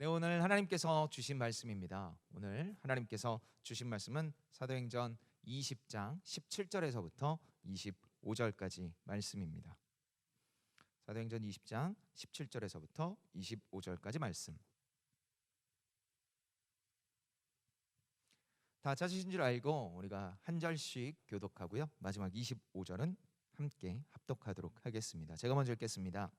네, 오늘 하나님께서 주신 말씀입니다. 오늘 하나님께서 주신 말씀은 사도행전 20장 17절에서부터 25절까지 말씀입니다. 사도행전 20장 17절에서부터 25절까지 말씀. 다 찾으신 줄 알고 우리가 한 절씩 교독하고요. 마지막 25절은 함께 합독하도록 하겠습니다. 제가 먼저 읽겠습니다.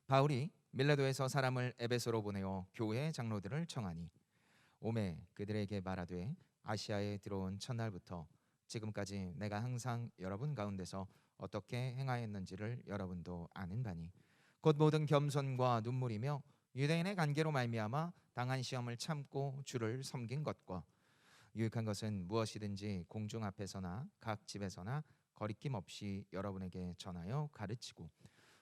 바울이 밀레도에서 사람을 에베소로 보내어 교회 장로들을 청하니 오매 그들에게 말하되 아시아에 들어온 첫날부터 지금까지 내가 항상 여러분 가운데서 어떻게 행하였는지를 여러분도 아는 바니 곧 모든 겸손과 눈물이며 유대인의 관계로 말미암아 당한 시험을 참고 주를 섬긴 것과 유익한 것은 무엇이든지 공중 앞에서나 각 집에서나 거리낌 없이 여러분에게 전하여 가르치고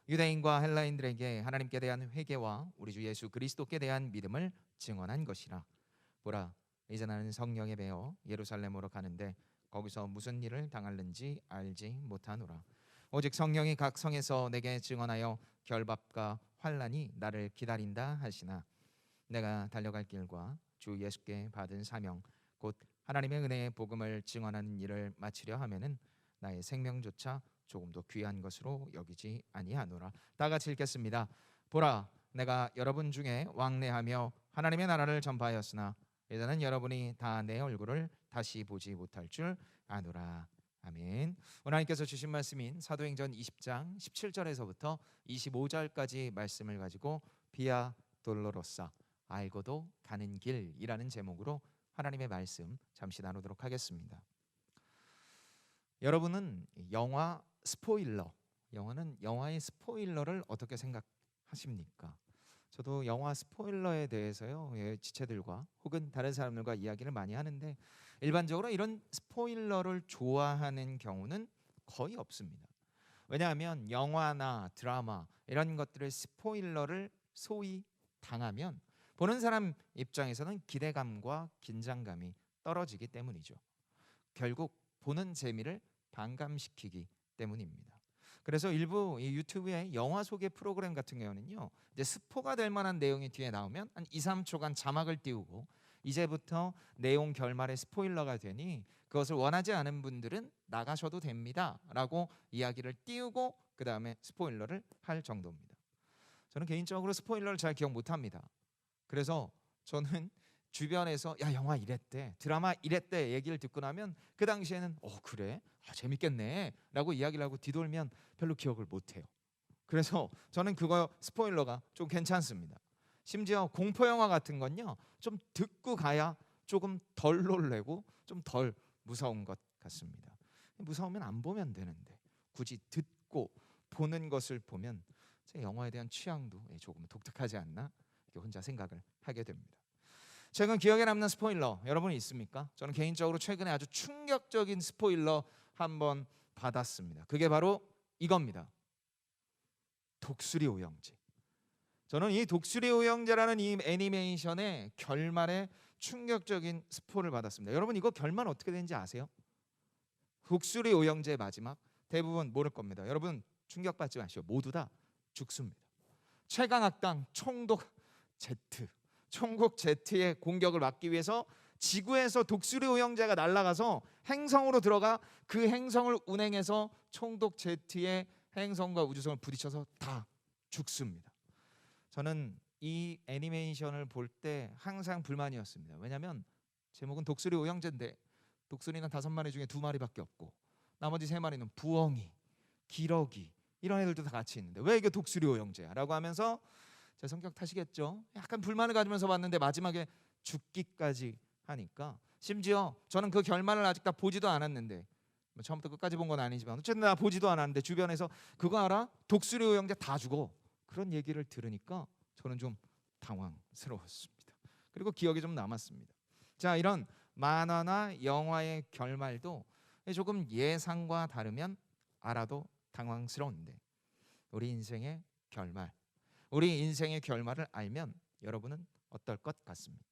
유대인과 헬라인들에게 하나님께 대한 회개와 우리 주 예수 그리스도께 대한 믿음을 증언한 것이라. 보라, 이제 나는 성령에 배어 예루살렘으로 가는데 거기서 무슨 일을 당할는지 알지 못하노라. 오직 성령이 각 성에서 내게 증언하여 결박과 환난이 나를 기다린다 하시나 내가 달려갈 길과 주 예수께 받은 사명 곧 하나님의 은혜의 복음을 증언하는 일을 마치려 하면은 나의 생명조차 조금도 귀한 것으로 여기지 아니하노라. 다 같이 읽겠습니다. 보라, 내가 여러분 중에 왕래하며 하나님의 나라를 전파하였으나 이제는 여러분이 다 내 얼굴을 다시 보지 못할 줄 아노라. 아멘. 오늘 하나님께서 주신 말씀인 사도행전 20장 17절에서부터 25절까지 말씀을 가지고 비아 돌로로사 알고도 가는 길이라는 제목으로 하나님의 말씀 잠시 나누도록 하겠습니다. 여러분은 영화 스포일러, 영화의 스포일러를 어떻게 생각하십니까? 저도 영화 스포일러에 대해서요, 지체들과 혹은 다른 사람들과 이야기를 많이 하는데 일반적으로 이런 스포일러를 좋아하는 경우는 거의 없습니다. 왜냐하면 영화나 드라마 이런 것들의 스포일러를 소위 당하면 보는 사람 입장에서는 기대감과 긴장감이 떨어지기 때문이죠. 결국 보는 재미를 반감시키기 때문입니다. 그래서 일부 이 유튜브의 영화 소개 프로그램 같은 경우는요, 이제 스포가 될 만한 내용이 뒤에 나오면 한 2, 3초간 자막을 띄우고 이제부터 내용 결말에 스포일러가 되니 그것을 원하지 않은 분들은 나가셔도 됩니다 라고 이야기를 띄우고 그 다음에 스포일러를 할 정도입니다. 저는 개인적으로 스포일러를 잘 기억 못합니다. 그래서 저는 주변에서 야 영화 이랬대, 드라마 이랬대 얘기를 듣고 나면 그 당시에는 그래? 재밌겠네 라고 이야기를 하고 뒤돌면 별로 기억을 못해요. 그래서 저는 그거 스포일러가 좀 괜찮습니다. 심지어 공포영화 같은 건요, 좀 듣고 가야 조금 덜 놀래고 좀 덜 무서운 것 같습니다. 무서우면 안 보면 되는데 굳이 듣고 보는 것을 보면 제 영화에 대한 취향도 조금 독특하지 않나 이렇게 혼자 생각을 하게 됩니다. 최근 기억에 남는 스포일러 여러분이 있습니까? 저는 개인적으로 최근에 아주 충격적인 스포일러 한번 받았습니다. 그게 바로 이겁니다. 독수리 오영재. 저는 이 독수리 오영재라는 이 애니메이션의 결말에 충격적인 스포를 받았습니다. 여러분 이거 결말 어떻게 되는지 아세요? 독수리 오영재의 마지막 대부분 모를 겁니다. 여러분 충격받지 마시오. 모두 다 죽습니다. 최강악당 총독 Z의 공격을 막기 위해서 지구에서 독수리 오영재가 날아가서 행성으로 들어가 그 행성을 운행해서 총독 Z의 행성과 우주선을 부딪혀서 다 죽습니다. 저는 이 애니메이션을 볼 때 항상 불만이었습니다. 왜냐하면 제목은 독수리 오영재인데 독수리는 5마리 중에 2마리밖에 없고 나머지 3마리는 부엉이, 기러기 이런 애들도 다 같이 있는데 왜 이게 독수리 오영재야? 라고 하면서 제 성격 탓이겠죠. 약간 불만을 가지면서 봤는데 마지막에 죽기까지 하니까 심지어 저는 그 결말을 아직 다 보지도 않았는데 처음부터 끝까지 본 건 아니지만 어쨌든 나 보지도 않았는데 주변에서 그거 알아? 독수리 오영재 다 죽어. 그런 얘기를 들으니까 저는 좀 당황스러웠습니다. 그리고 기억이 좀 남았습니다. 자, 이런 만화나 영화의 결말도 조금 예상과 다르면 알아도 당황스러운데 우리 인생의 결말을 알면 여러분은 어떨 것 같습니까?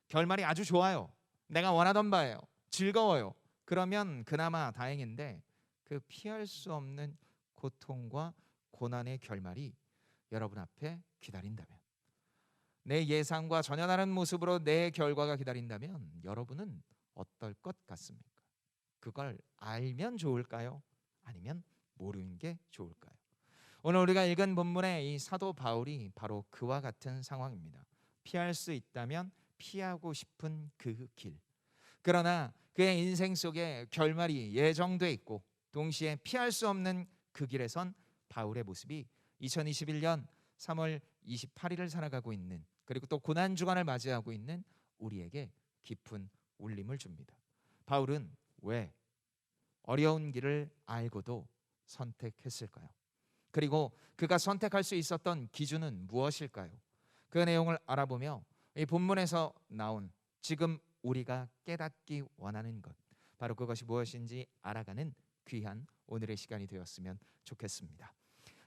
결말이 아주 좋아요. 내가 원하던 바예요. 즐거워요. 그러면 그나마 다행인데 그 피할 수 없는 고통과 고난의 결말이 여러분 앞에 기다린다면 내 예상과 전혀 다른 모습으로 내 결과가 기다린다면 여러분은 어떨 것 같습니까? 그걸 알면 좋을까요? 아니면 모르는 게 좋을까요? 오늘 우리가 읽은 본문의 이 사도 바울이 바로 그와 같은 상황입니다. 피할 수 있다면 피하고 싶은 그 길. 그러나 그의 인생 속에 결말이 예정돼 있고 동시에 피할 수 없는 그 길에선 바울의 모습이 2021년 3월 28일을 살아가고 있는, 그리고 또 고난 주간을 맞이하고 있는 우리에게 깊은 울림을 줍니다. 바울은 왜 어려운 길을 알고도 선택했을까요? 그리고 그가 선택할 수 있었던 기준은 무엇일까요? 그 내용을 알아보며 이 본문에서 나온 지금 우리가 깨닫기 원하는 것, 바로 그것이 무엇인지 알아가는 귀한 오늘의 시간이 되었으면 좋겠습니다.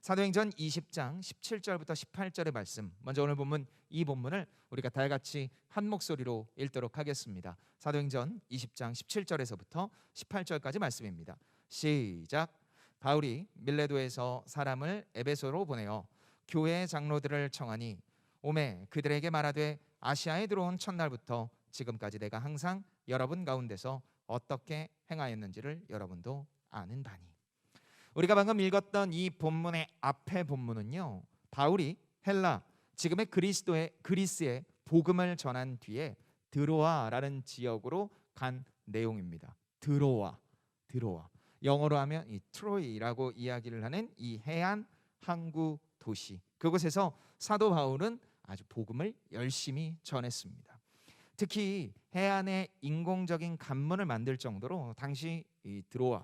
사도행전 20장 17절부터 18절의 말씀, 먼저 오늘 본문 이 본문을 우리가 다 같이 한 목소리로 읽도록 하겠습니다. 사도행전 20장 17절에서부터 18절까지 말씀입니다. 시작. 바울이 밀레도에서 사람을 에베소로 보내어 교회 장로들을 청하니 오매 그들에게 말하되 아시아에 들어온 첫날부터 지금까지 내가 항상 여러분 가운데서 어떻게 행하였는지를 여러분도 아는 바니. 우리가 방금 읽었던 이 본문의 앞에 본문은요, 바울이 헬라, 지금의 그리스의 복음을 전한 뒤에 드로아라는 지역으로 간 내용입니다. 드로아. 영어로 하면 이 트로이라고 이야기를 하는 이 해안 항구 도시, 그곳에서 사도 바울은 아주 복음을 열심히 전했습니다. 특히 해안에 인공적인 관문을 만들 정도로 당시 이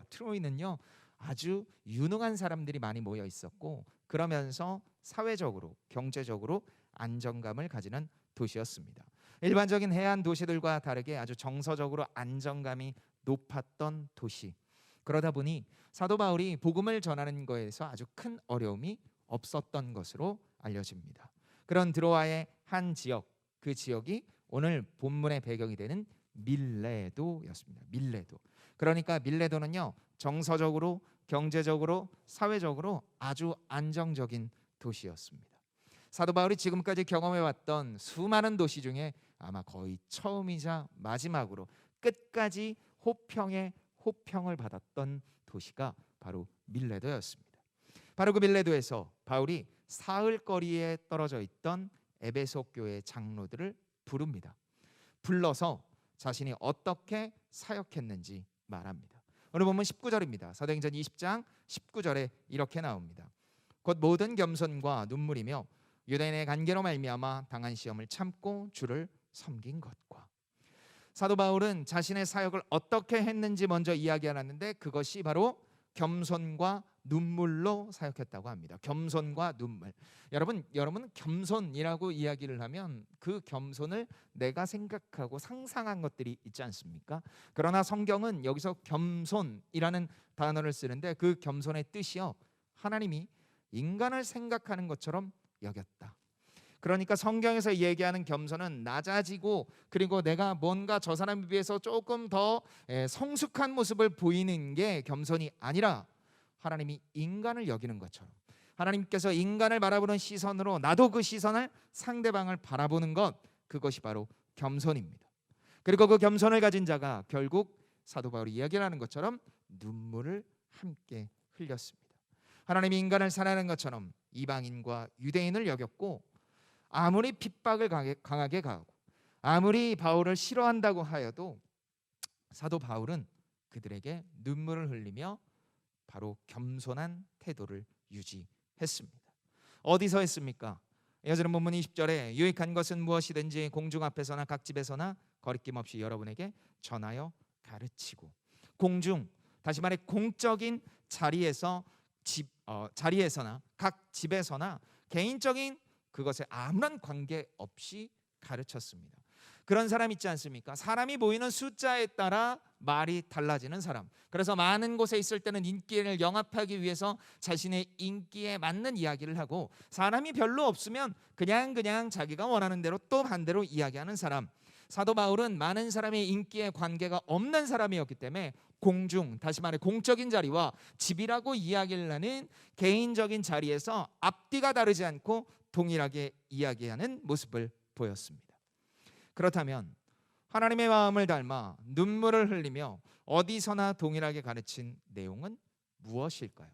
트로이는요 아주 유능한 사람들이 많이 모여 있었고, 그러면서 사회적으로 경제적으로 안정감을 가지는 도시였습니다. 일반적인 해안 도시들과 다르게 아주 정서적으로 안정감이 높았던 도시. 그러다 보니 사도 바울이 복음을 전하는 것에서 아주 큰 어려움이 없었던 것으로 알려집니다. 그런 드로아의 한 지역, 그 지역이 오늘 본문의 배경이 되는 밀레도였습니다. 밀레도. 그러니까 밀레도는요 정서적으로, 경제적으로, 사회적으로 아주 안정적인 도시였습니다. 사도 바울이 지금까지 경험해왔던 수많은 도시 중에 아마 거의 처음이자 마지막으로 끝까지 호평을 받았던 도시가 바로 밀레도였습니다. 바로 그 밀레도에서 바울이 사흘 거리에 떨어져 있던 에베소 교회 장로들을 부릅니다. 불러서 자신이 어떻게 사역했는지 말합니다. 오늘 보면 19절입니다. 사도행전 20장 19절에 이렇게 나옵니다. 곧 모든 겸손과 눈물이며 유대인의 관계로 말미암아 당한 시험을 참고 주를 섬긴 것과. 사도 바울은 자신의 사역을 어떻게 했는지 먼저 이야기하는데 그것이 바로 겸손과 눈물로 사역했다고 합니다. 겸손과 눈물. 여러분 겸손이라고 이야기를 하면 그 겸손을 내가 생각하고 상상한 것들이 있지 않습니까? 그러나 성경은 여기서 겸손이라는 단어를 쓰는데 그 겸손의 뜻이요, 하나님이 인간을 생각하는 것처럼 여겼다. 그러니까 성경에서 얘기하는 겸손은 낮아지고, 그리고 내가 뭔가 저 사람에 비해서 조금 더 성숙한 모습을 보이는 게 겸손이 아니라 하나님이 인간을 여기는 것처럼, 하나님께서 인간을 바라보는 시선으로 나도 그 시선을 상대방을 바라보는 것, 그것이 바로 겸손입니다. 그리고 그 겸손을 가진 자가 결국 사도 바울이 이야기하는 것처럼 눈물을 함께 흘렸습니다. 하나님이 인간을 사랑하는 것처럼 이방인과 유대인을 여겼고, 아무리 핍박을 강하게 가하고 아무리 바울을 싫어한다고 하여도 사도 바울은 그들에게 눈물을 흘리며 바로 겸손한 태도를 유지했습니다. 어디서 했습니까? 이어지는 본문 20절에 유익한 것은 무엇이든지 공중 앞에서나 각 집에서나 거리낌 없이 여러분에게 전하여 가르치고. 공중, 다시 말해 공적인 자리에서나 각 집에서나 개인적인 그것에 아무런 관계 없이 가르쳤습니다. 그런 사람 있지 않습니까? 사람이 모이는 숫자에 따라 말이 달라지는 사람. 그래서 많은 곳에 있을 때는 인기를 영합하기 위해서 자신의 인기에 맞는 이야기를 하고, 사람이 별로 없으면 그냥 자기가 원하는 대로 또 반대로 이야기하는 사람. 사도 바울은 많은 사람의 인기에 관계가 없는 사람이었기 때문에 공중, 다시 말해 공적인 자리와 집이라고 이야기를 하는 개인적인 자리에서 앞뒤가 다르지 않고 동일하게 이야기하는 모습을 보였습니다. 그렇다면 하나님의 마음을 닮아 눈물을 흘리며 어디서나 동일하게 가르친 내용은 무엇일까요?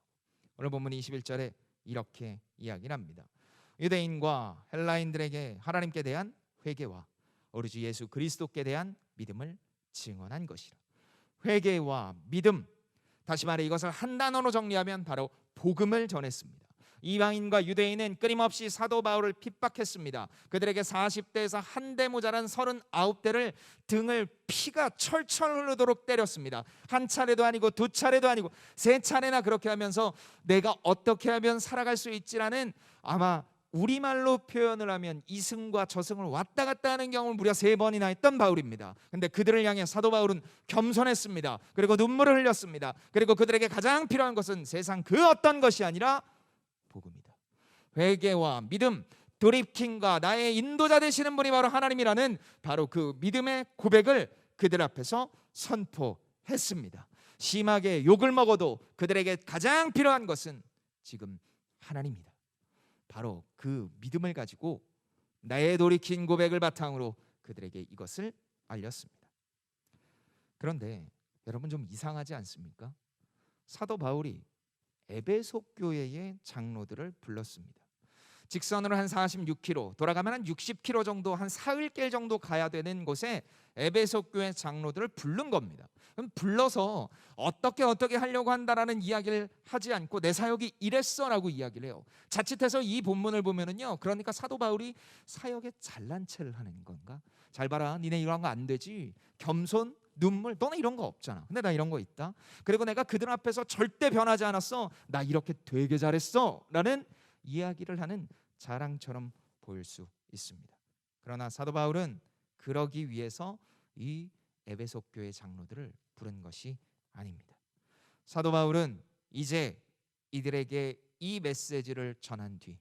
오늘 본문 21절에 이렇게 이야기를 합니다. 유대인과 헬라인들에게 하나님께 대한 회개와 우리 주 예수 그리스도께 대한 믿음을 증언한 것이라. 회개와 믿음, 다시 말해 이것을 한 단어로 정리하면 바로 복음을 전했습니다. 이방인과 유대인은 끊임없이 사도 바울을 핍박했습니다. 그들에게 40대에서 한 대 모자란 39대를 등을 피가 철철 흐르도록 때렸습니다. 한 차례도 아니고 두 차례도 아니고 세 차례나 그렇게 하면서 내가 어떻게 하면 살아갈 수 있지라는, 아마 우리말로 표현을 하면 이승과 저승을 왔다 갔다 하는 경험을 무려 3번이나 했던 바울입니다. 근데 그들을 향해 사도 바울은 겸손했습니다. 그리고 눈물을 흘렸습니다. 그리고 그들에게 가장 필요한 것은 세상 그 어떤 것이 아니라 복음이다. 회개와 믿음, 돌이킴과 나의 인도자 되시는 분이 바로 하나님이라는 바로 그 믿음의 고백을 그들 앞에서 선포했습니다. 심하게 욕을 먹어도 그들에게 가장 필요한 것은 지금 하나님이다. 바로 그 믿음을 가지고 나의 돌이킨 고백을 바탕으로 그들에게 이것을 알렸습니다. 그런데 여러분, 좀 이상하지 않습니까? 사도 바울이 에베소 교회의 장로들을 불렀습니다. 직선으로 한 46km, 돌아가면 한 60km 정도, 한 사흘길 정도 가야 되는 곳에 에베소 교회 장로들을 부른 겁니다. 그럼 불러서 어떻게 하려고 한다라는 이야기를 하지 않고 내 사역이 이랬어라고 이야기를 해요. 자칫해서 이 본문을 보면은요, 그러니까 사도 바울이 사역에 잘난 체를 하는 건가? 잘 봐라, 니네 이런 거 안 되지. 겸손, 눈물, 너는 이런 거 없잖아. 근데 나 이런 거 있다. 그리고 내가 그들 앞에서 절대 변하지 않았어. 나 이렇게 되게 잘했어 라는 이야기를 하는 자랑처럼 보일 수 있습니다. 그러나 사도 바울은 그러기 위해서 이 에베소 교회 장로들을 부른 것이 아닙니다. 사도 바울은 이제 이들에게 이 메시지를 전한 뒤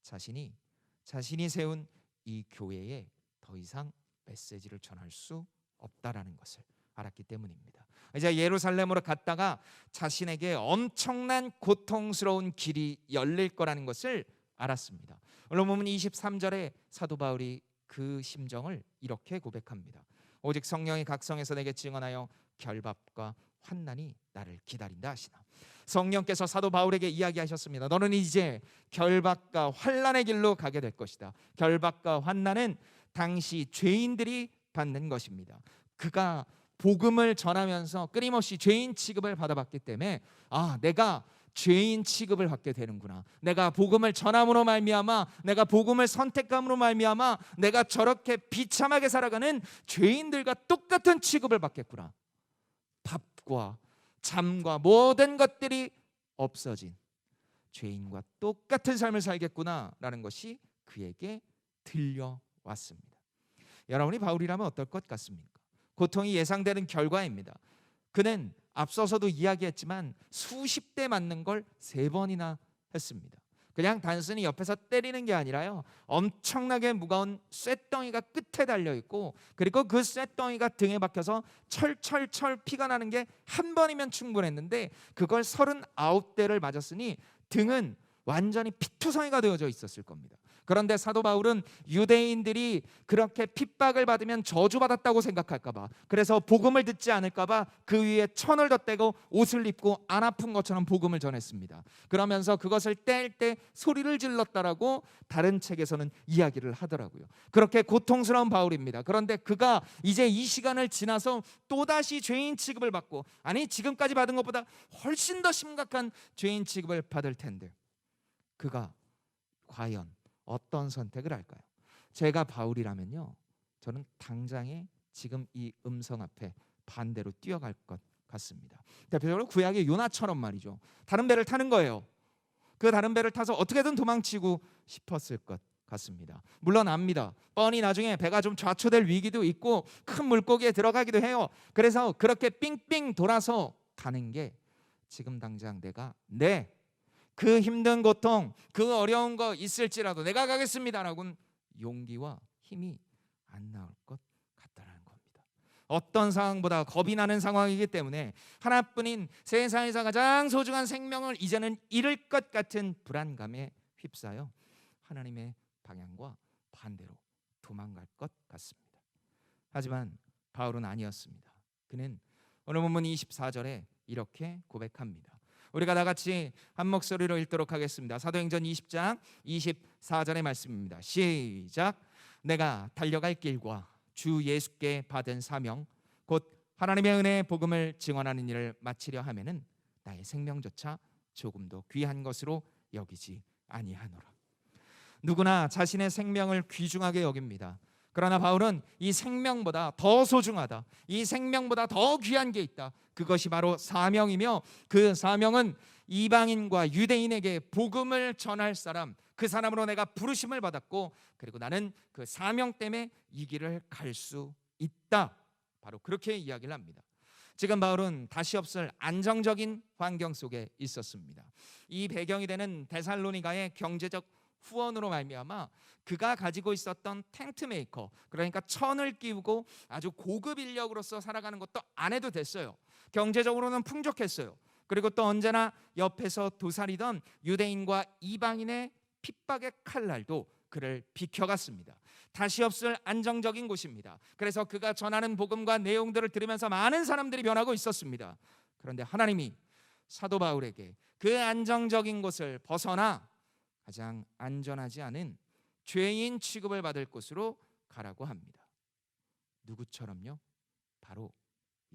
자신이 세운 이 교회에 더 이상 메시지를 전할 수 없다라는 것을 알았기 때문입니다. 이제 예루살렘으로 갔다가 자신에게 엄청난 고통스러운 길이 열릴 거라는 것을 알았습니다. 오늘 보면 23절에 사도 바울이 그 심정을 이렇게 고백합니다. 오직 성령이 각성해서 내게 증언하여 결박과 환난이 나를 기다린다 하시나. 성령께서 사도 바울에게 이야기하셨습니다. 너는 이제 결박과 환난의 길로 가게 될 것이다. 결박과 환난은 당시 죄인들이 받는 것입니다. 그가 복음을 전하면서 끊임없이 죄인 취급을 받아봤기 때문에 내가 죄인 취급을 받게 되는구나. 내가 복음을 전함으로 말미암아, 내가 복음을 선택함으로 말미암아 내가 저렇게 비참하게 살아가는 죄인들과 똑같은 취급을 받겠구나. 밥과 잠과 모든 것들이 없어진 죄인과 똑같은 삶을 살겠구나라는 것이 그에게 들려왔습니다. 여러분이 바울이라면 어떨 것 같습니까? 고통이 예상되는 결과입니다. 그는 앞서서도 이야기했지만 수십 대 맞는 걸 3번이나 했습니다. 그냥 단순히 옆에서 때리는 게 아니라요, 엄청나게 무거운 쇳덩이가 끝에 달려있고, 그리고 그 쇳덩이가 등에 박혀서 철철철 피가 나는 게 한 번이면 충분했는데 그걸 39대를 맞았으니 등은 완전히 피투성이가 되어져 있었을 겁니다. 그런데 사도 바울은 유대인들이 그렇게 핍박을 받으면 저주받았다고 생각할까봐, 그래서 복음을 듣지 않을까봐 그 위에 천을 덧대고 옷을 입고 안 아픈 것처럼 복음을 전했습니다. 그러면서 그것을 뗄 때 소리를 질렀다라고 다른 책에서는 이야기를 하더라고요. 그렇게 고통스러운 바울입니다. 그런데 그가 이제 이 시간을 지나서 또다시 죄인 취급을 받고, 아니 지금까지 받은 것보다 훨씬 더 심각한 죄인 취급을 받을 텐데 그가 과연 어떤 선택을 할까요? 제가 바울이라면요, 저는 당장에 지금 이 음성 앞에 반대로 뛰어갈 것 같습니다. 대표적으로 구약의 요나처럼 말이죠. 다른 배를 타는 거예요. 그 다른 배를 타서 어떻게든 도망치고 싶었을 것 같습니다. 물론 압니다. 뻔히 나중에 배가 좀 좌초될 위기도 있고 큰 물고기에 들어가기도 해요. 그래서 그렇게 삥삥 돌아서 가는 게 지금 당장 내가 그 힘든 고통, 그 어려운 거 있을지라도 내가 가겠습니다라고는 용기와 힘이 안 나올 것 같다는 겁니다. 어떤 상황보다 겁이 나는 상황이기 때문에 하나뿐인 세상에서 가장 소중한 생명을 이제는 잃을 것 같은 불안감에 휩싸여 하나님의 방향과 반대로 도망갈 것 같습니다. 하지만 바울은 아니었습니다. 그는 오늘 본문 24절에 이렇게 고백합니다. 우리가 다 같이 한 목소리로 읽도록 하겠습니다. 사도행전 20장 24절의 말씀입니다. 시작. 내가 달려갈 길과 주 예수께 받은 사명 곧 하나님의 은혜의 복음을 증언하는 일을 마치려 하면은 나의 생명조차 조금도 귀한 것으로 여기지 아니하노라. 누구나 자신의 생명을 귀중하게 여깁니다. 그러나 바울은 이 생명보다 더 소중하다, 이 생명보다 더 귀한 게 있다. 그것이 바로 사명이며 그 사명은 이방인과 유대인에게 복음을 전할 사람, 그 사람으로 내가 부르심을 받았고 그리고 나는 그 사명 때문에 이 길을 갈 수 있다. 바로 그렇게 이야기를 합니다. 지금 바울은 다시 없을 안정적인 환경 속에 있었습니다. 이 배경이 되는 데살로니가의 경제적 후원으로 말미암아 그가 가지고 있었던 텐트 메이커, 그러니까 천을 끼우고 아주 고급 인력으로서 살아가는 것도 안 해도 됐어요. 경제적으로는 풍족했어요. 그리고 또 언제나 옆에서 도사리던 유대인과 이방인의 핍박의 칼날도 그를 비켜갔습니다. 다시 없을 안정적인 곳입니다. 그래서 그가 전하는 복음과 내용들을 들으면서 많은 사람들이 변하고 있었습니다. 그런데 하나님이 사도 바울에게 그 안정적인 곳을 벗어나 가장 안전하지 않은 죄인 취급을 받을 곳으로 가라고 합니다. 누구처럼요? 바로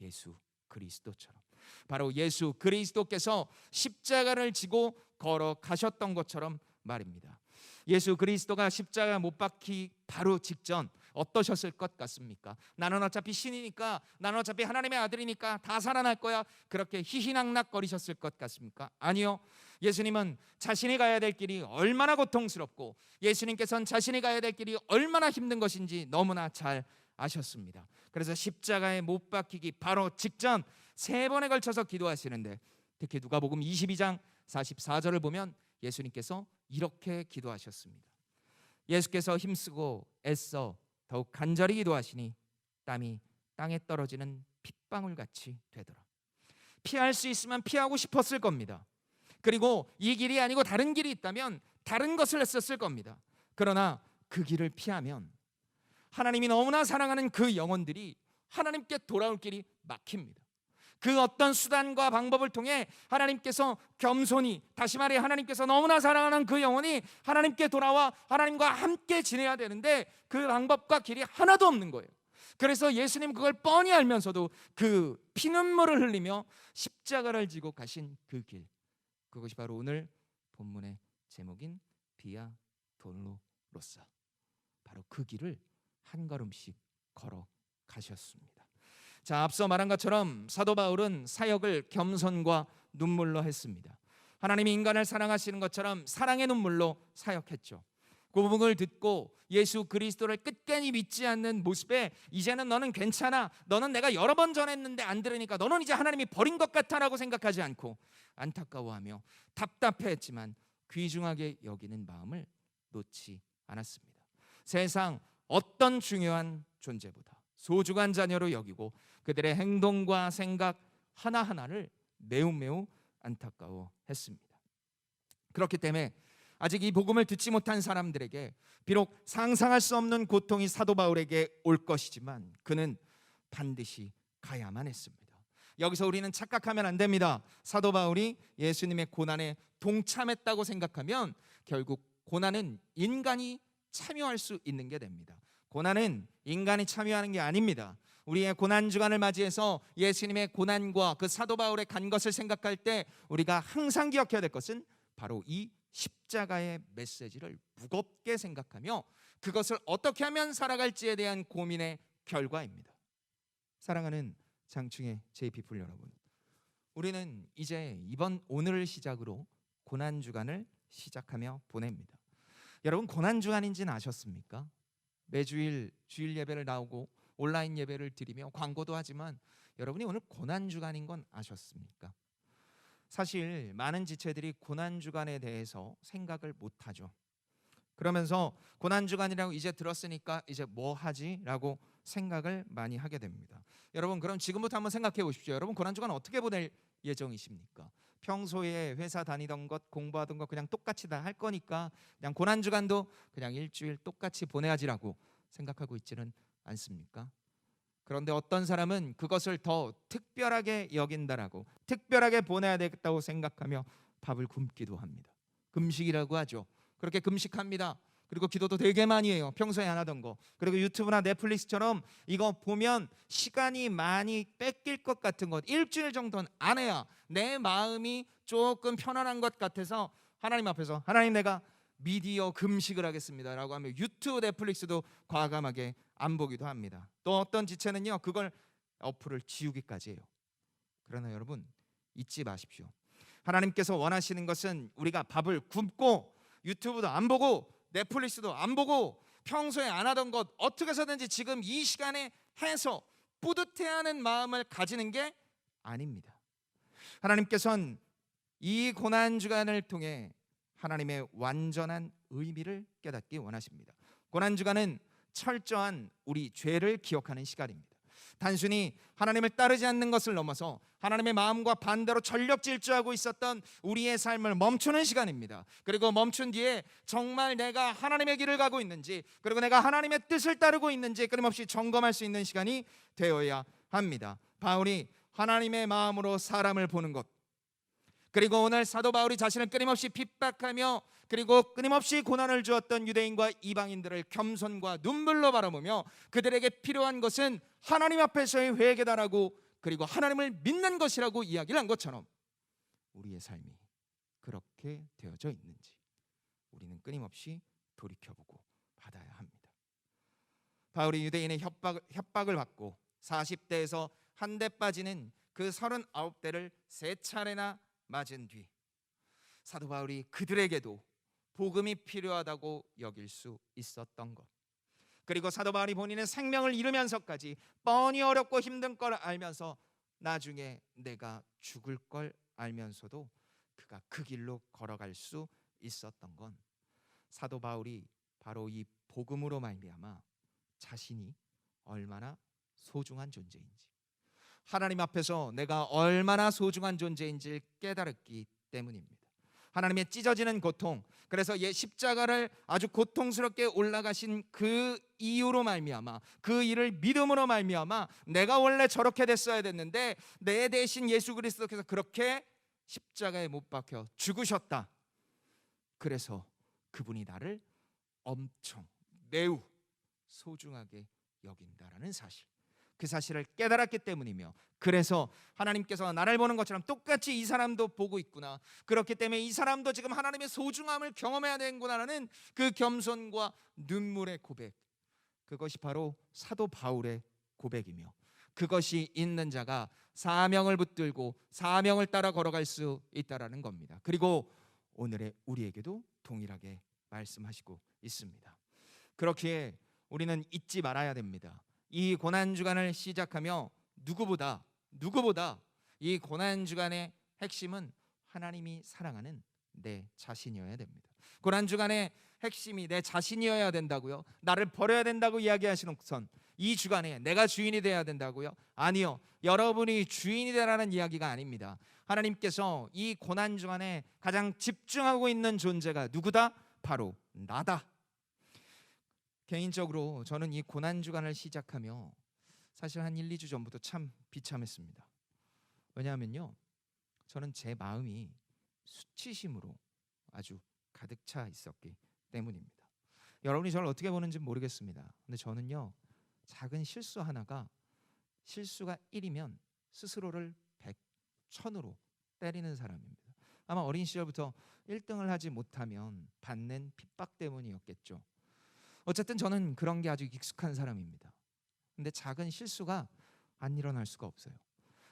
예수 그리스도처럼. 바로 예수 그리스도께서 십자가를 지고 걸어가셨던 것처럼 말입니다. 예수 그리스도가 십자가 못 박히 바로 직전 어떠셨을 것 같습니까? 나는 어차피 신이니까, 나는 어차피 하나님의 아들이니까 다 살아날 거야, 그렇게 희희낙낙거리셨을 것 같습니까? 아니요. 예수님은 자신이 가야 될 길이 얼마나 고통스럽고 예수님께서는 자신이 가야 될 길이 얼마나 힘든 것인지 너무나 잘 아셨습니다. 그래서 십자가에 못 박히기 바로 직전 3번에 걸쳐서 기도하시는데, 특히 누가복음 22장 44절을 보면 예수님께서 이렇게 기도하셨습니다. 예수께서 힘쓰고 애써 더욱 간절히 기도하시니 땀이 땅에 떨어지는 핏방울같이 되더라. 피할 수 있으면 피하고 싶었을 겁니다. 그리고 이 길이 아니고 다른 길이 있다면 다른 것을 했었을 겁니다. 그러나 그 길을 피하면 하나님이 너무나 사랑하는 그 영혼들이 하나님께 돌아올 길이 막힙니다. 그 어떤 수단과 방법을 통해 하나님께서 겸손히, 다시 말해 하나님께서 너무나 사랑하는 그 영혼이 하나님께 돌아와 하나님과 함께 지내야 되는데 그 방법과 길이 하나도 없는 거예요. 그래서 예수님 그걸 뻔히 알면서도 그 피눈물을 흘리며 십자가를 지고 가신 그 길, 그것이 바로 오늘 본문의 제목인 비아 돌로로사, 바로 그 길을 한 걸음씩 걸어 가셨습니다. 자, 앞서 말한 것처럼 사도 바울은 사역을 겸손과 눈물로 했습니다. 하나님이 인간을 사랑하시는 것처럼 사랑의 눈물로 사역했죠. 그 부분을 듣고 예수 그리스도를 끝까지 믿지 않는 모습에 이제는 너는 괜찮아, 너는 내가 여러 번 전했는데 안 들으니까 너는 이제 하나님이 버린 것 같아라고 생각하지 않고 안타까워하며 답답해했지만 귀중하게 여기는 마음을 놓지 않았습니다. 세상 어떤 중요한 존재보다 소중한 자녀로 여기고 그들의 행동과 생각 하나하나를 매우 안타까워했습니다. 그렇기 때문에 아직 이 복음을 듣지 못한 사람들에게 비록 상상할 수 없는 고통이 사도 바울에게 올 것이지만 그는 반드시 가야만 했습니다. 여기서 우리는 착각하면 안 됩니다. 사도 바울이 예수님의 고난에 동참했다고 생각하면 결국 고난은 인간이 참여할 수 있는 게 됩니다. 고난은 인간이 참여하는 게 아닙니다. 우리의 고난 주간을 맞이해서 예수님의 고난과 그 사도 바울의 간 것을 생각할 때 우리가 항상 기억해야 될 것은 바로 이 십자가의 메시지를 무겁게 생각하며 그것을 어떻게 하면 살아갈지에 대한 고민의 결과입니다. 사랑하는 장충의 JP풀 여러분, 우리는 이제 오늘을 시작으로 고난 주간을 시작하며 보냅니다. 여러분, 고난 주간인지는 아셨습니까? 매주일 주일 예배를 나오고 온라인 예배를 드리며 광고도 하지만 여러분이 오늘 고난 주간인 건 아셨습니까? 사실 많은 지체들이 고난 주간에 대해서 생각을 못 하죠. 그러면서 고난 주간이라고 이제 들었으니까 이제 뭐 하지? 라고 생각을 많이 하게 됩니다. 여러분, 그럼 지금부터 한번 생각해 보십시오. 여러분, 고난 주간 어떻게 보낼 예정이십니까? 평소에 회사 다니던 것, 공부하던 것 그냥 똑같이 다 할 거니까 그냥 고난 주간도 그냥 일주일 똑같이 보내야지라고 생각하고 있지는 않습니까? 그런데 어떤 사람은 그것을 더 특별하게 여긴다라고, 특별하게 보내야 되겠다고 생각하며 밥을 굶기도 합니다. 금식이라고 하죠. 그렇게 금식합니다. 그리고 기도도 되게 많이 해요. 평소에 안 하던 거. 그리고 유튜브나 넷플릭스처럼 이거 보면 시간이 많이 뺏길 것 같은 것, 일주일 정도는 안 해야 내 마음이 조금 편안한 것 같아서 하나님 앞에서, 하나님 내가 미디어 금식을 하겠습니다 라고 하며 유튜브 넷플릭스도 과감하게 안 보기도 합니다. 또 어떤 지체는요, 그걸 어플을 지우기까지 해요. 그러나 여러분, 잊지 마십시오. 하나님께서 원하시는 것은 우리가 밥을 굶고 유튜브도 안 보고 넷플릭스도 안 보고 평소에 안 하던 것 어떻게 해서든지 지금 이 시간에 해서 뿌듯해하는 마음을 가지는 게 아닙니다. 하나님께서는 이 고난주간을 통해 하나님의 완전한 의미를 깨닫기 원하십니다. 고난주간은 철저한 우리 죄를 기억하는 시간입니다. 단순히 하나님을 따르지 않는 것을 넘어서 하나님의 마음과 반대로 전력 질주하고 있었던 우리의 삶을 멈추는 시간입니다. 그리고 멈춘 뒤에 정말 내가 하나님의 길을 가고 있는지, 그리고 내가 하나님의 뜻을 따르고 있는지 끊임없이 점검할 수 있는 시간이 되어야 합니다. 바울이 하나님의 마음으로 사람을 보는 것, 그리고 오늘 사도 바울이 자신을 끊임없이 핍박하며 그리고 끊임없이 고난을 주었던 유대인과 이방인들을 겸손과 눈물로 바라보며 그들에게 필요한 것은 하나님 앞에서의 회개다라고, 그리고 하나님을 믿는 것이라고 이야기를 한 것처럼 우리의 삶이 그렇게 되어져 있는지 우리는 끊임없이 돌이켜보고 받아야 합니다. 바울이 유대인의 협박을 받고 40대에서 한 대 빠지는 그 39대를 3차례나 맞은 뒤 사도 바울이 그들에게도 복음이 필요하다고 여길 수 있었던 것, 그리고 사도 바울이 본인의 생명을 잃으면서까지 뻔히 어렵고 힘든 걸 알면서 나중에 내가 죽을 걸 알면서도 그가 그 길로 걸어갈 수 있었던 건 사도 바울이 바로 이 복음으로 말미암아 자신이 얼마나 소중한 존재인지, 하나님 앞에서 내가 얼마나 소중한 존재인지를 깨달았기 때문입니다. 하나님의 찢어지는 고통, 그래서 십자가를 아주 고통스럽게 올라가신 그 이유로 말미암아, 그 일을 믿음으로 말미암아 내가 원래 저렇게 됐어야 됐는데 내 대신 예수 그리스도께서 그렇게 십자가에 못 박혀 죽으셨다. 그래서 그분이 나를 엄청 매우 소중하게 여긴다라는 사실, 그 사실을 깨달았기 때문이며, 그래서 하나님께서 나를 보는 것처럼 똑같이 이 사람도 보고 있구나, 그렇기 때문에 이 사람도 지금 하나님의 소중함을 경험해야 되는구나라는 그 겸손과 눈물의 고백, 그것이 바로 사도 바울의 고백이며, 그것이 있는 자가 사명을 붙들고 사명을 따라 걸어갈 수 있다라는 겁니다. 그리고 오늘의 우리에게도 동일하게 말씀하시고 있습니다. 그렇기에 우리는 잊지 말아야 됩니다. 이 고난주간을 시작하며 누구보다 이 고난주간의 핵심은 하나님이 사랑하는 내 자신이어야 됩니다. 고난주간의 핵심이 내 자신이어야 된다고요? 나를 버려야 된다고 이야기하시는 선, 이 주간에 내가 주인이 되어야 된다고요? 아니요, 여러분이 주인이 되라는 이야기가 아닙니다. 하나님께서 이 고난주간에 가장 집중하고 있는 존재가 누구다? 바로 나다. 개인적으로 저는 이 고난주간을 시작하며 사실 한 1, 2주 전부터 참 비참했습니다. 왜냐하면요, 저는 제 마음이 수치심으로 아주 가득 차 있었기 때문입니다. 여러분이 저를 어떻게 보는지 모르겠습니다. 근데 저는요, 작은 실수 하나가, 실수가 1이면 스스로를 100, 1000으로 때리는 사람입니다. 아마 어린 시절부터 1등을 하지 못하면 받는 핍박 때문이었겠죠. 어쨌든 저는 그런 게 아주 익숙한 사람입니다. 근데 작은 실수가 안 일어날 수가 없어요.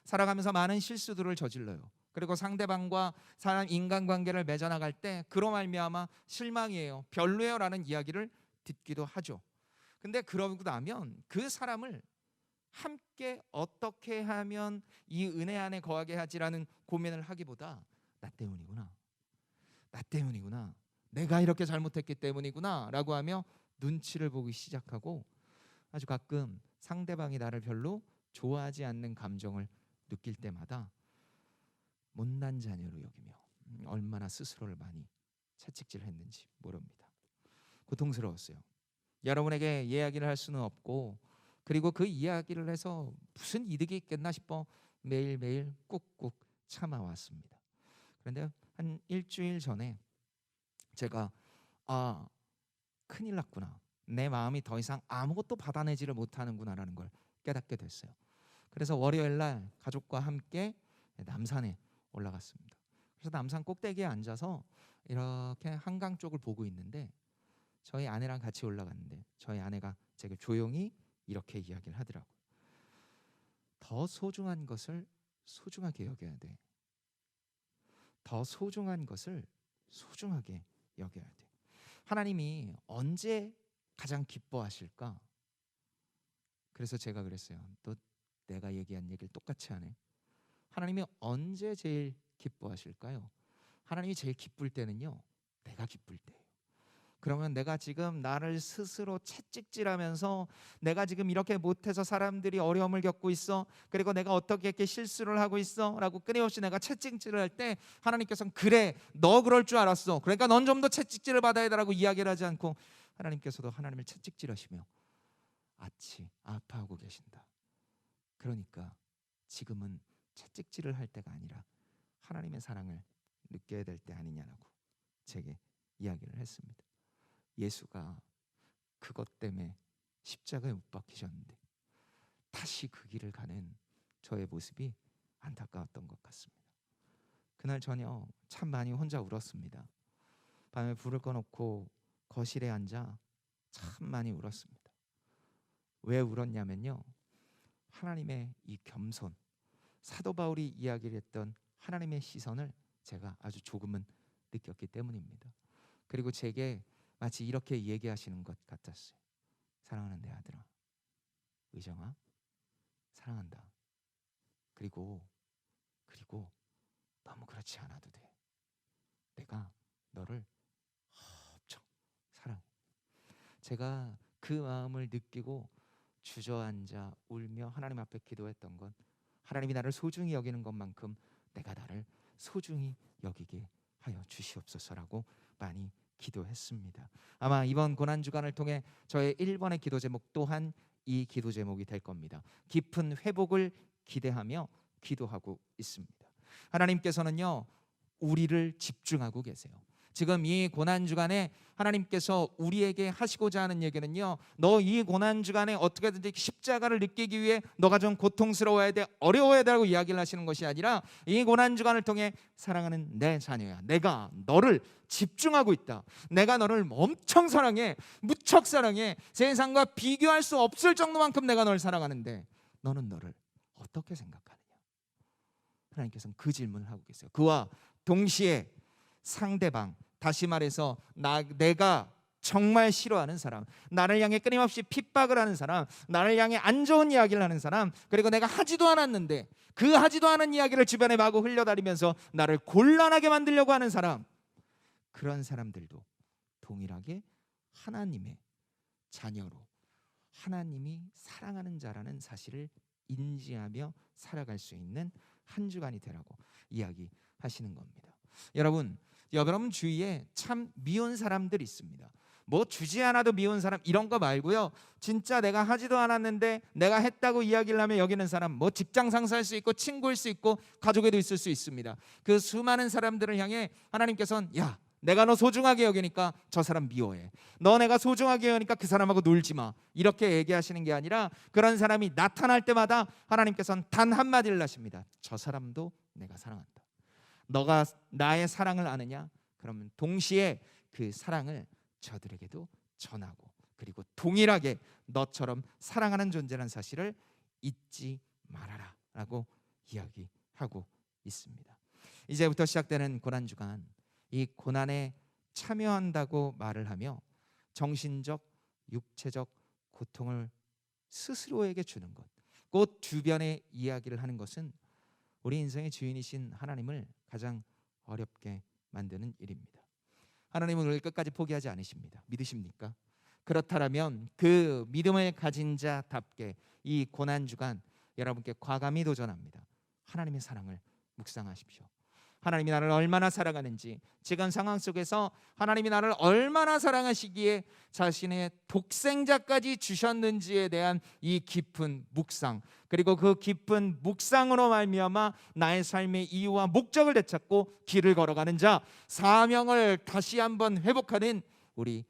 살아가면서 많은 실수들을 저질러요. 그리고 상대방과 사람 인간관계를 맺어나갈 때 그로 말미암아 실망이에요, 별로예요 라는 이야기를 듣기도 하죠. 근데 그러고 나면 그 사람을 함께 어떻게 하면 이 은혜 안에 거하게 하지라는 고민을 하기보다 나 때문이구나, 내가 이렇게 잘못했기 때문이구나 라고 하며 눈치를 보기 시작하고, 아주 가끔 상대방이 나를 별로 좋아하지 않는 감정을 느낄 때마다 못난 자녀로 여기며 얼마나 스스로를 많이 채찍질했는지 모릅니다. 고통스러웠어요. 여러분에게 이야기를 할 수는 없고, 그리고 그 이야기를 해서 무슨 이득이 있겠나 싶어 매일매일 꾹꾹 참아왔습니다. 그런데 한 일주일 전에 제가 큰일 났구나, 내 마음이 더 이상 아무것도 받아내지를 못하는구나라는 걸 깨닫게 됐어요. 그래서 월요일 날 가족과 함께 남산에 올라갔습니다. 그래서 남산 꼭대기에 앉아서 이렇게 한강 쪽을 보고 있는데, 저희 아내랑 같이 올라갔는데 저희 아내가 제게 조용히 이렇게 이야기를 하더라고요. 더 소중한 것을 소중하게 여겨야 돼. 더 소중한 것을 소중하게 여겨야 돼. 하나님이 언제 가장 기뻐하실까? 그래서 제가 그랬어요. 너 내가 얘기한 얘기를 똑같이 하네. 하나님이 언제 제일 기뻐하실까요? 하나님이 제일 기쁠 때는요, 내가 기쁠 때예요. 그러면 내가 지금 나를 스스로 채찍질하면서 내가 지금 이렇게 못해서 사람들이 어려움을 겪고 있어, 그리고 내가 어떻게 이렇게 실수를 하고 있어 라고 끊임없이 내가 채찍질을 할 때, 하나님께서는 그래 너 그럴 줄 알았어, 그러니까 넌 좀 더 채찍질을 받아야 되라고 이야기를 하지 않고, 하나님께서도 하나님을 채찍질하시며 아파하고 계신다. 그러니까 지금은 채찍질을 할 때가 아니라 하나님의 사랑을 느껴야 될 때 아니냐라고 제게 이야기를 했습니다. 예수가 그것 때문에 십자가에 못 박히셨는데 다시 그 길을 가는 저의 모습이 안타까웠던 것 같습니다. 그날 저녁 참 많이 혼자 울었습니다. 밤에 불을 꺼놓고 거실에 앉아 참 많이 울었습니다. 왜 울었냐면요, 하나님의 이 겸손, 사도 바울이 이야기를 했던 하나님의 시선을 제가 아주 조금은 느꼈기 때문입니다. 그리고 제게 마치 이렇게 얘기하시는 것 같았어요. 사랑하는 내 아들아, 의정아, 사랑한다. 그리고 너무 그렇지 않아도 돼. 내가 너를 엄청 사랑해. 제가 그 마음을 느끼고 주저앉아 울며 하나님 앞에 기도했던 건, 하나님이 나를 소중히 여기는 것만큼 내가 나를 소중히 여기게 하여 주시옵소서라고 많이 기도했습니다. 아마 이번 고난주간을 통해 저의 1번의 기도 제목 또한 이 기도 제목이 될 겁니다. 깊은 회복을 기대하며 기도하고 있습니다. 하나님께서는요, 우리를 집중하고 계세요. 지금 이 고난주간에 하나님께서 우리에게 하시고자 하는 얘기는요, 너 이 고난주간에 어떻게든지 십자가를 느끼기 위해 너가 좀 고통스러워야 돼, 어려워야 되라고 이야기를 하시는 것이 아니라, 이 고난주간을 통해 사랑하는 내 자녀야, 내가 너를 집중하고 있다, 내가 너를 엄청 사랑해, 무척 사랑해, 세상과 비교할 수 없을 정도만큼 내가 널 사랑하는데 너는 너를 어떻게 생각하느냐. 하나님께서는 그 질문을 하고 계세요. 그와 동시에 상대방, 다시 말해서 내가 정말 싫어하는 사람, 나를 향해 끊임없이 핍박을 하는 사람, 나를 향해 안 좋은 이야기를 하는 사람, 그리고 내가 하지도 않았는데 그 하지도 않은 이야기를 주변에 마구 흘려다니면서 나를 곤란하게 만들려고 하는 사람, 그런 사람들도 동일하게 하나님의 자녀로 하나님이 사랑하는 자라는 사실을 인지하며 살아갈 수 있는 한 주간이 되라고 이야기하시는 겁니다. 여러분 주위에 참 미운 사람들이 있습니다. 뭐 주지 않아도 미운 사람 이런 거 말고요, 진짜 내가 하지도 않았는데 내가 했다고 이야기를 하며 여기는 사람, 뭐 직장 상사일 수 있고 친구일 수 있고 가족에도 있을 수 있습니다. 그 수많은 사람들을 향해 하나님께서는, 야, 내가 너 소중하게 여기니까 저 사람 미워해, 너 내가 소중하게 여기니까 그 사람하고 놀지 마, 이렇게 얘기하시는 게 아니라, 그런 사람이 나타날 때마다 하나님께서는 단 한마디를 하십니다. 저 사람도 내가 사랑한다. 너가 나의 사랑을 아느냐? 그러면 동시에 그 사랑을 저들에게도 전하고, 그리고 동일하게 너처럼 사랑하는 존재라는 사실을 잊지 말아라 라고 이야기하고 있습니다. 이제부터 시작되는 고난주간, 이 고난에 참여한다고 말을 하며 정신적, 육체적 고통을 스스로에게 주는 것, 곧 주변에 이야기를 하는 것은 우리 인생의 주인이신 하나님을 가장 어렵게 만드는 일입니다. 하나님은 우리를 끝까지 포기하지 않으십니다. 믿으십니까? 그렇다면 그 믿음을 가진 자답게 이 고난주간 여러분께 과감히 도전합니다. 하나님의 사랑을 묵상하십시오. 하나님이 나를 얼마나 사랑하는지, 지금 상황 속에서 하나님이 나를 얼마나 사랑하시기에 자신의 독생자까지 주셨는지에 대한 이 깊은 묵상, 그리고 그 깊은 묵상으로 말미암아 나의 삶의 이유와 목적을 되찾고 길을 걸어가는 자, 사명을 다시 한번 회복하는 우리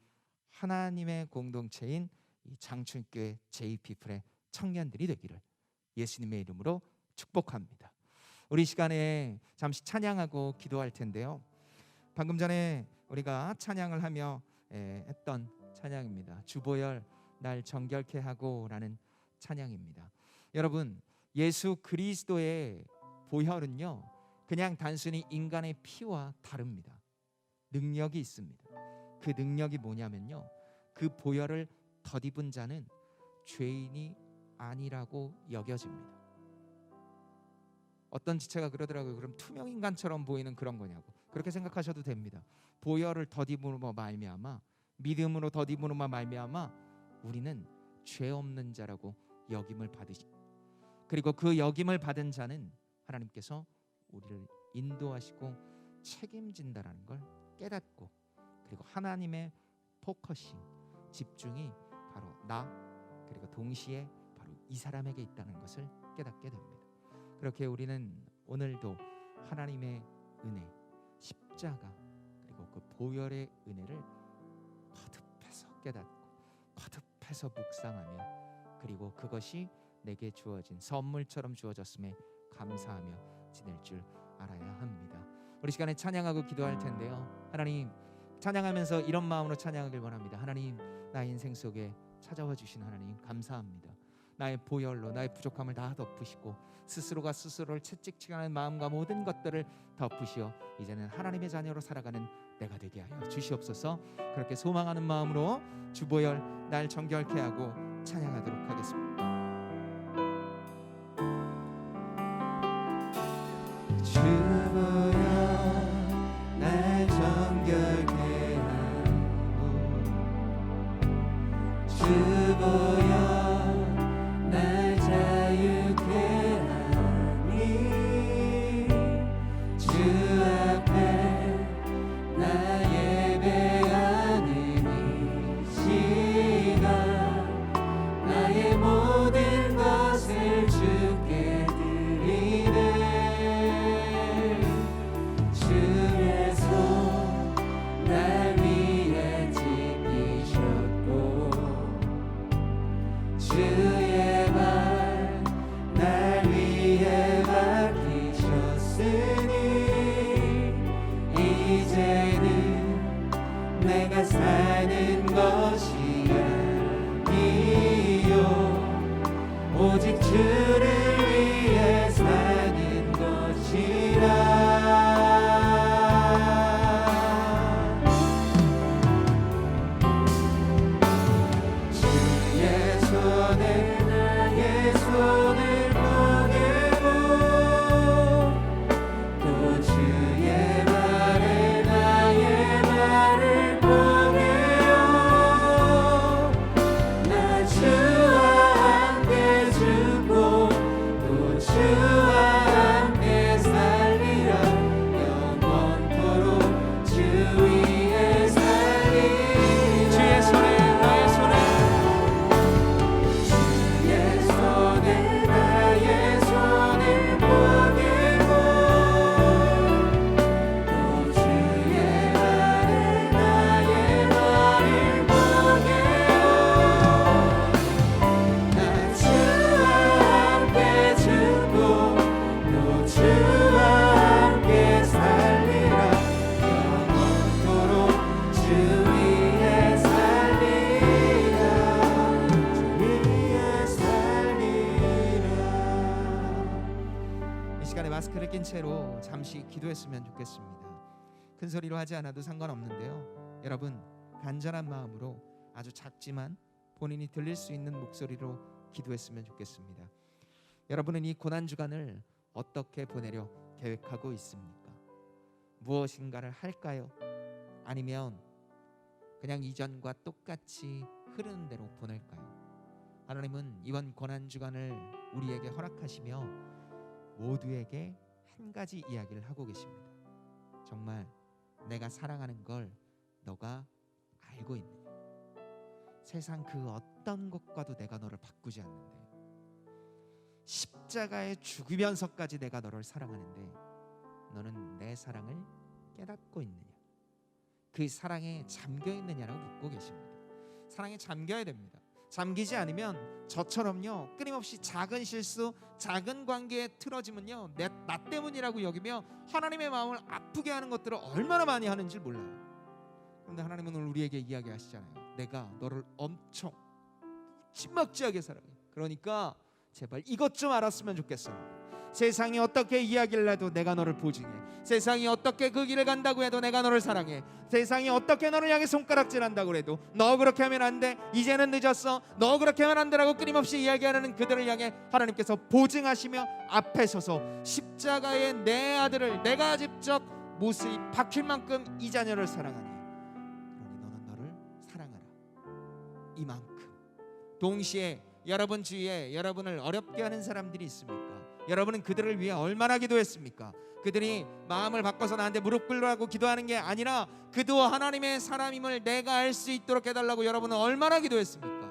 하나님의 공동체인 이 장춘교회 JP풀의 청년들이 되기를 예수님의 이름으로 축복합니다. 우리 시간에 잠시 찬양하고 기도할 텐데요. 방금 전에 우리가 찬양을 하며 했던 찬양입니다. 주보혈 날 정결케 하고라는 찬양입니다. 여러분, 예수 그리스도의 보혈은요, 그냥 단순히 인간의 피와 다릅니다. 능력이 있습니다. 그 능력이 뭐냐면요, 그 보혈을 덧입은 자는 죄인이 아니라고 여겨집니다. 어떤 지체가 그러더라고요. 그럼 투명 인간처럼 보이는 그런 거냐고. 그렇게 생각하셔도 됩니다. 보혈을 덧입음으로 말미암아, 믿음으로 덧입음으로 말미암아 우리는 죄 없는 자라고 여김을 받으시. 그리고 그 여김을 받은 자는 하나님께서 우리를 인도하시고 책임진다라는 걸 깨닫고, 그리고 하나님의 포커싱, 집중이 바로 나, 그리고 동시에 바로 이 사람에게 있다는 것을 깨닫게 됩니다. 그렇게 우리는 오늘도 하나님의 은혜, 십자가, 그리고 그 보혈의 은혜를 거듭해서 깨닫고 거듭해서 묵상하며, 그리고 그것이 내게 주어진 선물처럼 주어졌음에 감사하며 지낼 줄 알아야 합니다. 우리 시간에 찬양하고 기도할 텐데요. 하나님, 찬양하면서 이런 마음으로 찬양하길 원합니다. 하나님, 나의 인생 속에 찾아와 주신 하나님 감사합니다. 나의 보혈로 나의 부족함을 다 덮으시고 스스로가 스스로를 채찍질하는 마음과 모든 것들을 덮으시어 이제는 하나님의 자녀로 살아가는 내가 되게 하여 주시옵소서. 그렇게 소망하는 마음으로 주보혈 날 정결케 하고 찬양하도록 하겠습니다. 주보혈 날 정결케 하고, 주보혈 날 자유케 하니, 주 앞에 나 예배하는 이 시간, 나의 모든 것을 주께 드리네. 주의 손 날 위에 지키셨고, 주의 발 날 위에 맡기셨으니, 이제는 내가 사는 것이 아니요 오직 주를 위해 사는 것이라. 주의 손에 나의 손을 보내고, 또 주의 발에 나의 발을 보내요. 나 주와 함께 죽고 또 주와 함께 살리라. 영원토록 주 위에 살리. 주의 손에 나의 손에, 주의 손에 나의 손을 보내고, 또 주의 발에 나의 발을 보내요. 나 주와 함께 죽고 또 주와 함께 살리라. 영원토록 주 위에 살리라. 주 위에 살리라. 이 시간에 마스크를 낀 채로 잠시 기도했으면 좋겠습니다. 큰 소리로 하지 않아도 상관없는데요. 여러분, 간절한 마음으로 아주 작지만 본인이 들릴 수 있는 목소리로 기도했으면 좋겠습니다. 여러분은 이 고난 주간을 어떻게 보내려 계획하고 있습니까? 무엇인가를 할까요? 아니면 그냥 이전과 똑같이 흐르는 대로 보낼까요? 하나님은 이번 고난 주간을 우리에게 허락하시며 모두에게 한 가지 이야기를 하고 계십니다. 정말 내가 사랑하는 걸 너가 알고 있느냐? 세상 그 어떤 것과도 내가 너를 바꾸지 않는데, 십자가에 죽으면서까지 내가 너를 사랑하는데 너는 내 사랑을 깨닫고 있느냐? 그 사랑에 잠겨 있느냐라고 묻고 계십니다. 사랑에 잠겨야 됩니다. 잠기지 않으면 저처럼요, 끊임없이 작은 실수, 작은 관계에 틀어지면요, 나 때문이라고 여기며 하나님의 마음을 아프게 하는 것들을 얼마나 많이 하는지 몰라요. 그런데 하나님은 오늘 우리에게 이야기하시잖아요. 내가 너를 엄청 무지막지하게 사랑해. 그러니까 제발 이것 좀 알았으면 좋겠어요. 세상이 어떻게 이야기를 해도 내가 너를 보증해. 세상이 어떻게 그 길을 간다고 해도 내가 너를 사랑해. 세상이 어떻게 너를 향해 손가락질한다고 해도 너 그렇게 하면 안 돼, 이제는 늦었어, 너 그렇게 하면 안 되라고 끊임없이 이야기하는 그들을 향해 하나님께서 보증하시며 앞에 서서 십자가에 내 아들을 내가 직접 못이 박힐 만큼 이 자녀를 사랑하니 그러니 너는 너를 사랑하라. 이만큼. 동시에 여러분 주위에 여러분을 어렵게 하는 사람들이 있습니까? 여러분은 그들을 위해 얼마나 기도했습니까? 그들이 마음을 바꿔서 나한테 무릎 꿇으라고 기도하는 게 아니라 그도 하나님의 사람임을 내가 알 수 있도록 해달라고 여러분은 얼마나 기도했습니까?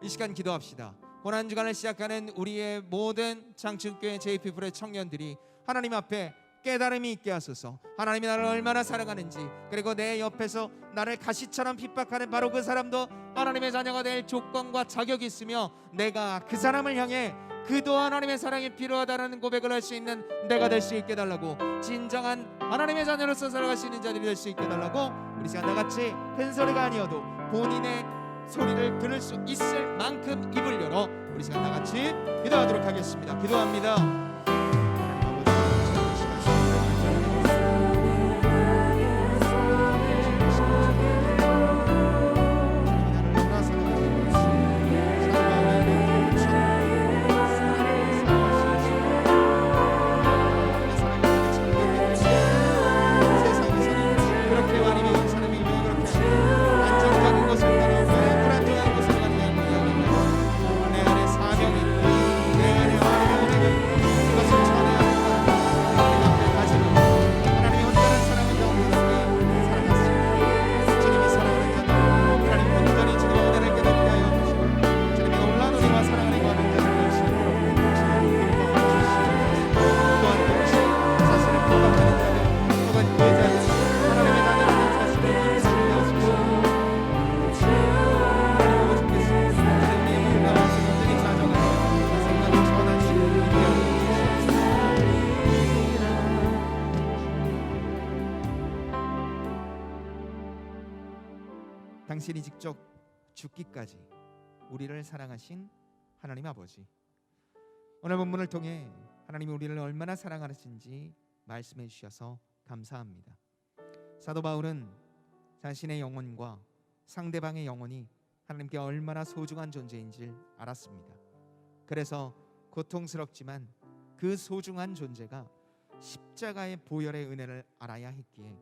이 시간 기도합시다. 고난주간을 시작하는 우리의 모든 장충교회 JP풀의 청년들이 하나님 앞에 깨달음이 있게 하소서. 하나님이 나를 얼마나 사랑하는지, 그리고 내 옆에서 나를 가시처럼 핍박하는 바로 그 사람도 하나님의 자녀가 될 조건과 자격이 있으며 내가 그 사람을 향해 그도 하나님의 사랑이 필요하다는 고백을 할 수 있는 내가 될 수 있게 달라고, 진정한 하나님의 자녀로서 살아갈 수 있는 자들이 될 수 있게 달라고, 우리 시간 다같이 큰 소리가 아니어도 본인의 소리를 들을 수 있을 만큼 입을 열어 우리 시간 다같이 기도하도록 하겠습니다. 기도합니다. 당신이 직접 죽기까지 우리를 사랑하신 하나님 아버지, 오늘 본문을 통해 하나님이 우리를 얼마나 사랑하시는지 말씀해 주셔서 감사합니다. 사도 바울은 자신의 영혼과 상대방의 영혼이 하나님께 얼마나 소중한 존재인지 알았습니다. 그래서 고통스럽지만 그 소중한 존재가 십자가의 보혈의 은혜를 알아야 했기에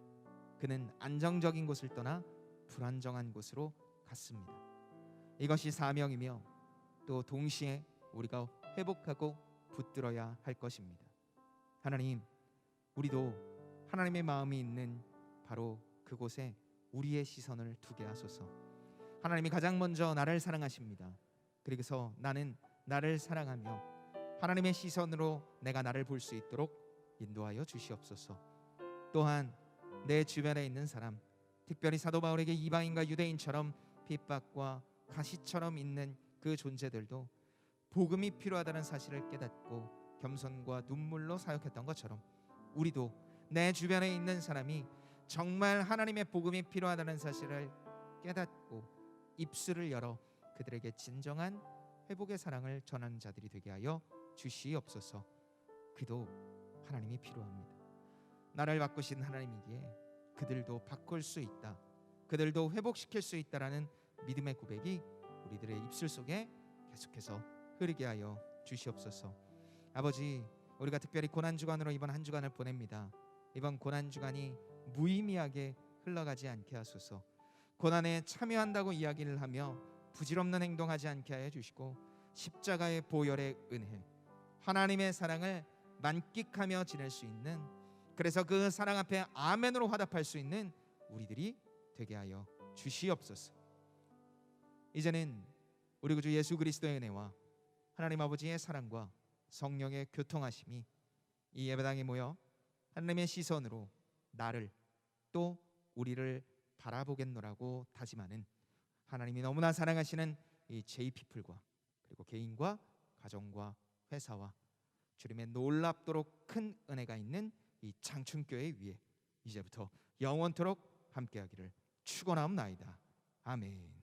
그는 안정적인 곳을 떠나 불안정한 곳으로 갔습니다. 이것이 사명이며 또 동시에 우리가 회복하고 붙들어야 할 것입니다. 하나님, 우리도 하나님의 마음이 있는 바로 그곳에 우리의 시선을 두게 하소서. 하나님이 가장 먼저 나를 사랑하십니다. 그래서 나는 나를 사랑하며 하나님의 시선으로 내가 나를 볼 수 있도록 인도하여 주시옵소서. 또한 내 주변에 있는 사람, 특별히 사도 바울에게 이방인과 유대인처럼 핍박과 가시처럼 있는 그 존재들도 복음이 필요하다는 사실을 깨닫고 겸손과 눈물로 사역했던 것처럼 우리도 내 주변에 있는 사람이 정말 하나님의 복음이 필요하다는 사실을 깨닫고 입술을 열어 그들에게 진정한 회복의 사랑을 전하는 자들이 되게 하여 주시옵소서. 그도 하나님이 필요합니다. 나를 바꾸신 하나님이기에 그들도 바꿀 수 있다, 그들도 회복시킬 수 있다라는 믿음의 고백이 우리들의 입술 속에 계속해서 흐르게 하여 주시옵소서. 아버지, 우리가 특별히 고난주간으로 이번 한 주간을 보냅니다. 이번 고난주간이 무의미하게 흘러가지 않게 하소서. 고난에 참여한다고 이야기를 하며 부질없는 행동하지 않게 하여 주시고 십자가의 보혈의 은혜, 하나님의 사랑을 만끽하며 지낼 수 있는 그래서 그 사랑 앞에 아멘으로 화답할 수 있는 우리들이 되게 하여 주시옵소서. 이제는 우리 구주 예수 그리스도의 은혜와 하나님 아버지의 사랑과 성령의 교통하심이 이 예배당에 모여 하나님의 시선으로 나를 또 우리를 바라보겠노라고 다짐하는 하나님이 너무나 사랑하시는 이 JP플과 그리고 개인과 가정과 회사와 주님의 놀랍도록 큰 은혜가 있는 이 장춘교회 위에 이제부터 영원토록 함께하기를 축원하옵나이다. 아멘.